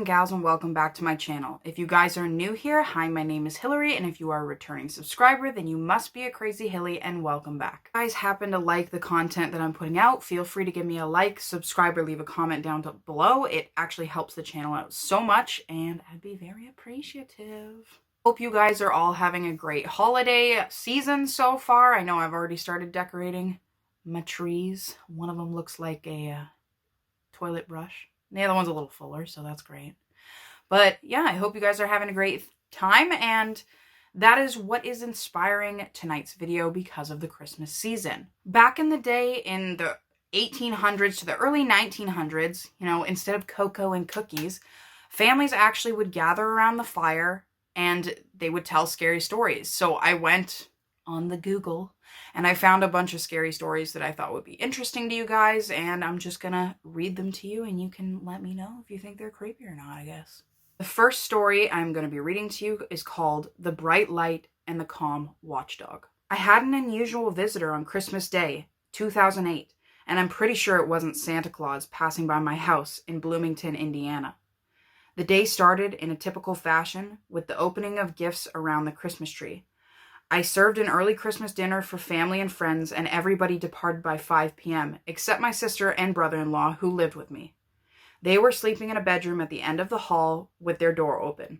and gals, and welcome back to my channel. If you guys are new here, hi, my name is Hillary, and if you are a returning subscriber, then you must be a crazy hilly, and welcome back. If you guys happen to like the content that I'm putting out, feel free to give me a like, subscribe, or leave a comment down below. It actually helps the channel out so much, and I'd be very appreciative. Hope you guys are all having a great holiday season so far. I know I've already started decorating my trees. One of them looks like a toilet brush. The other one's a little fuller, so that's great. But yeah, I hope you guys are having a great time, and that is what is inspiring tonight's video because of the Christmas season. Back in the day, in the 1800s to the early 1900s, instead of cocoa and cookies, families actually would gather around the fire and they would tell scary stories. So I went on the Google and I found a bunch of scary stories that I thought would be interesting to you guys, and I'm just gonna read them to you and you can let me know if you think they're creepy or not, I guess. The first story I'm gonna be reading to you is called The Bright Light and the Calm Watchdog. I had an unusual visitor on Christmas Day, 2008, and I'm pretty sure it wasn't Santa Claus passing by my house in Bloomington, Indiana. The day started in a typical fashion with the opening of gifts around the Christmas tree. I served an early Christmas dinner for family and friends, and everybody departed by 5 p.m., except my sister and brother-in-law who lived with me. They were sleeping in a bedroom at the end of the hall with their door open.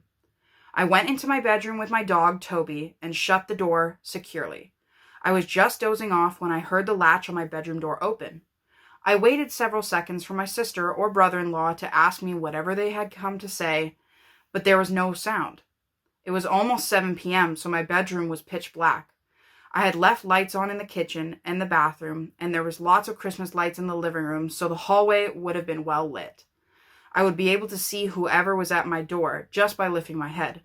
I went into my bedroom with my dog, Toby, and shut the door securely. I was just dozing off when I heard the latch on my bedroom door open. I waited several seconds for my sister or brother-in-law to ask me whatever they had come to say, but there was no sound. It was almost 7 p.m., so my bedroom was pitch black. I had left lights on in the kitchen and the bathroom, and there was lots of Christmas lights in the living room, so the hallway would have been well lit. I would be able to see whoever was at my door just by lifting my head.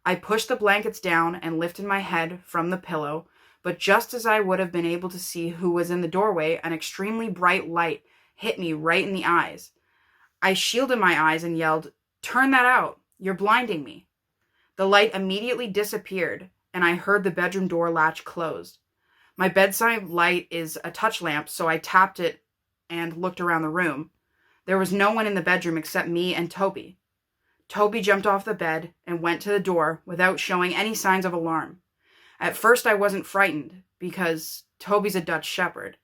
I pushed the blankets down and lifted my head from the pillow, but just as I would have been able to see who was in the doorway, an extremely bright light hit me right in the eyes. I shielded my eyes and yelled, "Turn that out! You're blinding me!" The light immediately disappeared, and I heard the bedroom door latch closed. My bedside light is a touch lamp, so I tapped it and looked around the room. There was no one in the bedroom except me and Toby. Toby jumped off the bed and went to the door without showing any signs of alarm. At first, I wasn't frightened because Toby's a Dutch Shepherd,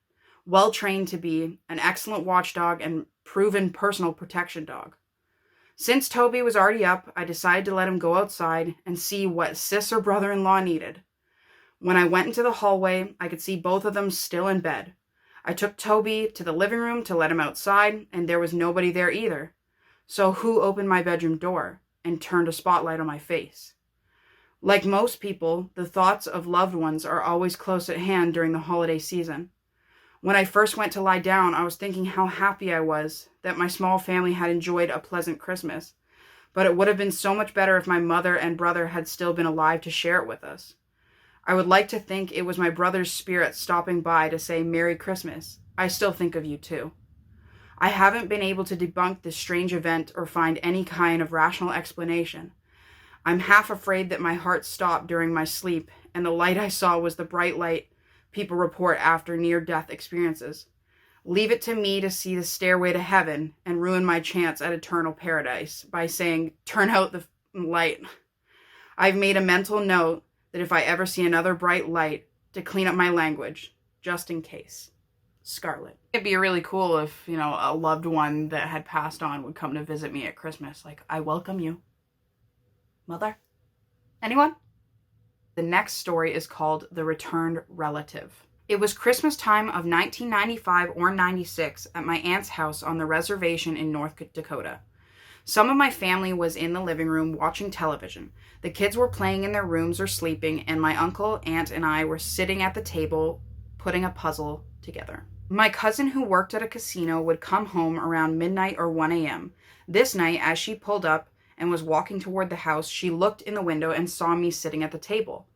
well trained to be an excellent watchdog and proven personal protection dog. Since Toby was already up, I decided to let him go outside and see what sis or brother-in-law needed. When I went into the hallway, I could see both of them still in bed. I took Toby to the living room to let him outside, and there was nobody there either. So who opened my bedroom door and turned a spotlight on my face? Like most people, the thoughts of loved ones are always close at hand during the holiday season. When I first went to lie down, I was thinking how happy I was that my small family had enjoyed a pleasant Christmas, but it would have been so much better if my mother and brother had still been alive to share it with us. I would like to think it was my brother's spirit stopping by to say Merry Christmas. I still think of you too. I haven't been able to debunk this strange event or find any kind of rational explanation. I'm half afraid that my heart stopped during my sleep, and the light I saw was the bright light people report after near-death experiences. Leave it to me to see the stairway to heaven and ruin my chance at eternal paradise by saying, "Turn out the light." I've made a mental note that if I ever see another bright light, to clean up my language, just in case. Scarlet. It'd be really cool if, a loved one that had passed on would come to visit me at Christmas. Like, I welcome you. Mother? Anyone? The next story is called The Returned Relative. It was Christmas time of 1995 or 96 at my aunt's house on the reservation in North Dakota. Some of my family was in the living room watching television. The kids were playing in their rooms or sleeping, and my uncle, aunt, and I were sitting at the table putting a puzzle together. My cousin who worked at a casino would come home around midnight or 1 a.m. This night, as she pulled up and was walking toward the house, she looked in the window and saw me sitting at the table.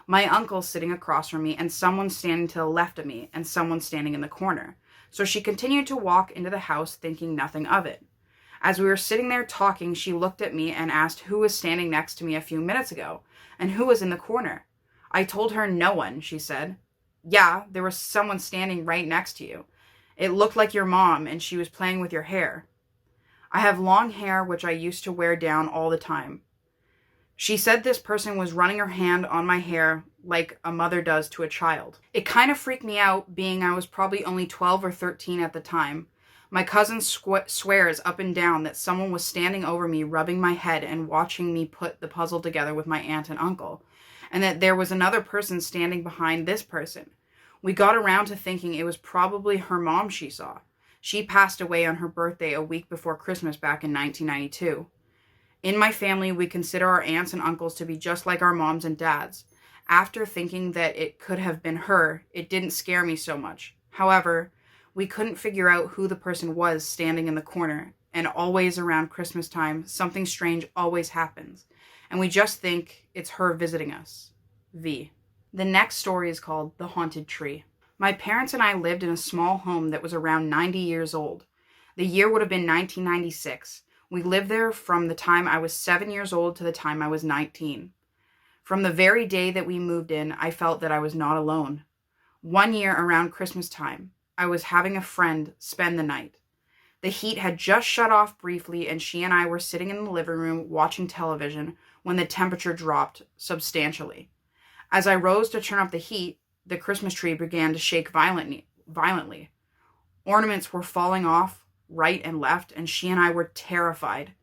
My uncle sitting across from me, and someone standing to the left of me, and someone standing in the corner. So she continued to walk into the house, thinking nothing of it. As we were sitting there talking, she looked at me and asked who was standing next to me a few minutes ago, and who was in the corner. I told her no one, she said. Yeah, there was someone standing right next to you. It looked like your mom, and she was playing with your hair. I have long hair, which I used to wear down all the time. She said this person was running her hand on my hair like a mother does to a child. It kind of freaked me out, being I was probably only 12 or 13 at the time. My cousin swears up and down that someone was standing over me, rubbing my head and watching me put the puzzle together with my aunt and uncle, and that there was another person standing behind this person. We got around to thinking it was probably her mom she saw. She passed away on her birthday a week before Christmas back in 1992. In my family, we consider our aunts and uncles to be just like our moms and dads. After thinking that it could have been her, it didn't scare me so much. However, we couldn't figure out who the person was standing in the corner, and always around Christmas time, something strange always happens, and we just think it's her visiting us. V. The next story is called The Haunted Tree. My parents and I lived in a small home that was around 90 years old. The year would have been 1996. We lived there from the time I was 7 years old to the time I was 19. From the very day that we moved in, I felt that I was not alone. One year around Christmas time, I was having a friend spend the night. The heat had just shut off briefly, and she and I were sitting in the living room watching television when the temperature dropped substantially. As I rose to turn up the heat, the Christmas tree began to shake violently. Ornaments were falling off right and left, and she and I were terrified.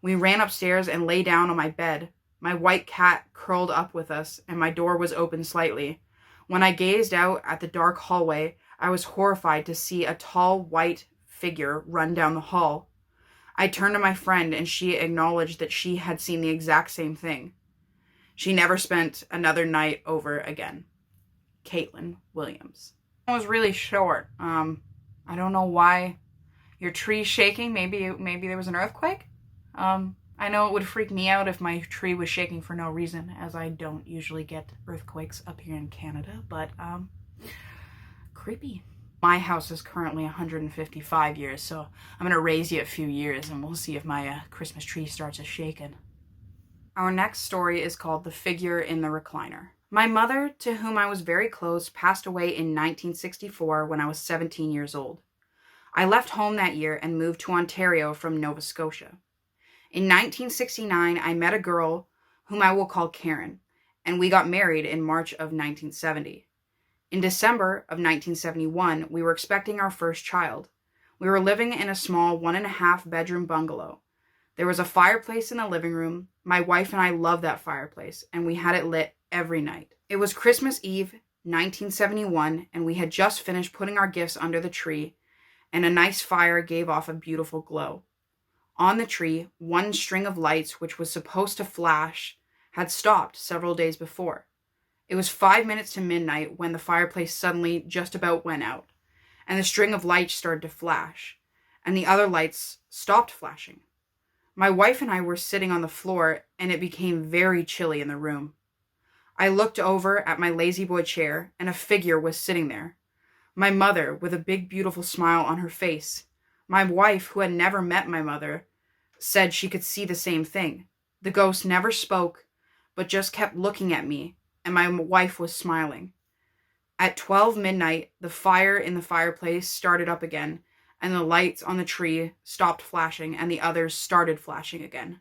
We ran upstairs and lay down on my bed. My white cat curled up with us, and my door was open slightly. When I gazed out at the dark hallway, I was horrified to see a tall white figure run down the hall. I turned to my friend, and she acknowledged that she had seen the exact same thing. She never spent another night over again. Caitlin Williams. It was really short. I don't know why your tree's shaking. Maybe there was an earthquake. I know it would freak me out if my tree was shaking for no reason, as I don't usually get earthquakes up here in Canada, but creepy. My house is currently 155 years, so I'm going to raise you a few years and we'll see if my Christmas tree starts shaking. Our next story is called The Figure in the Recliner. My mother, to whom I was very close, passed away in 1964 when I was 17 years old. I left home that year and moved to Ontario from Nova Scotia. In 1969, I met a girl whom I will call Karen, and we got married in March of 1970. In December of 1971, we were expecting our first child. We were living in a small 1.5 bedroom bungalow. There was a fireplace in the living room. My wife and I loved that fireplace, and we had it lit every night. It was Christmas Eve, 1971, and we had just finished putting our gifts under the tree, and a nice fire gave off a beautiful glow. On the tree, one string of lights, which was supposed to flash, had stopped several days before. It was 5 minutes to midnight when the fireplace suddenly just about went out, and the string of lights started to flash, and the other lights stopped flashing. My wife and I were sitting on the floor, and it became very chilly in the room. I looked over at my lazy boy chair, and a figure was sitting there. My mother, with a big, beautiful smile on her face. My wife, who had never met my mother, said she could see the same thing. The ghost never spoke, but just kept looking at me, and my wife was smiling. At 12 midnight, the fire in the fireplace started up again, and the lights on the tree stopped flashing, and the others started flashing again.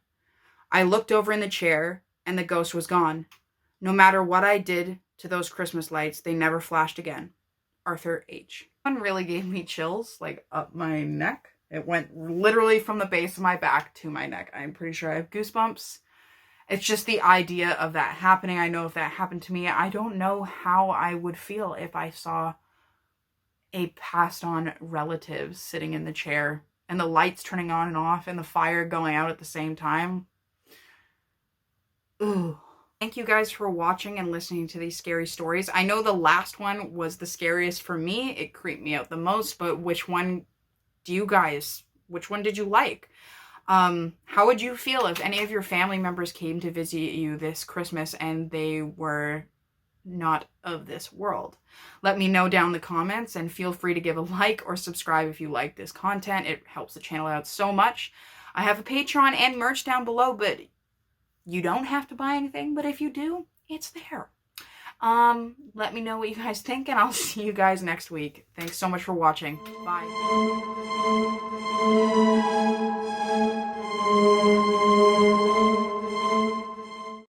I looked over in the chair, and the ghost was gone. No matter what I did to those Christmas lights, they never flashed again. Arthur H. One really gave me chills, like up my neck. It went literally from the base of my back to my neck. I'm pretty sure I have goosebumps. It's just the idea of that happening. I know if that happened to me, I don't know how I would feel if I saw a passed on relative sitting in the chair and the lights turning on and off and the fire going out at the same time. Ooh. Thank you guys for watching and listening to these scary stories. I know the last one was the scariest for me. It creeped me out the most, but which one did you like? How would you feel if any of your family members came to visit you this Christmas and they were not of this world? Let me know down in the comments, and feel free to give a like or subscribe if you like this content. It helps the channel out so much. I have a Patreon and merch down below, but you don't have to buy anything, but if you do, it's there. Let me know what you guys think, and I'll see you guys next week. Thanks so much for watching. Bye.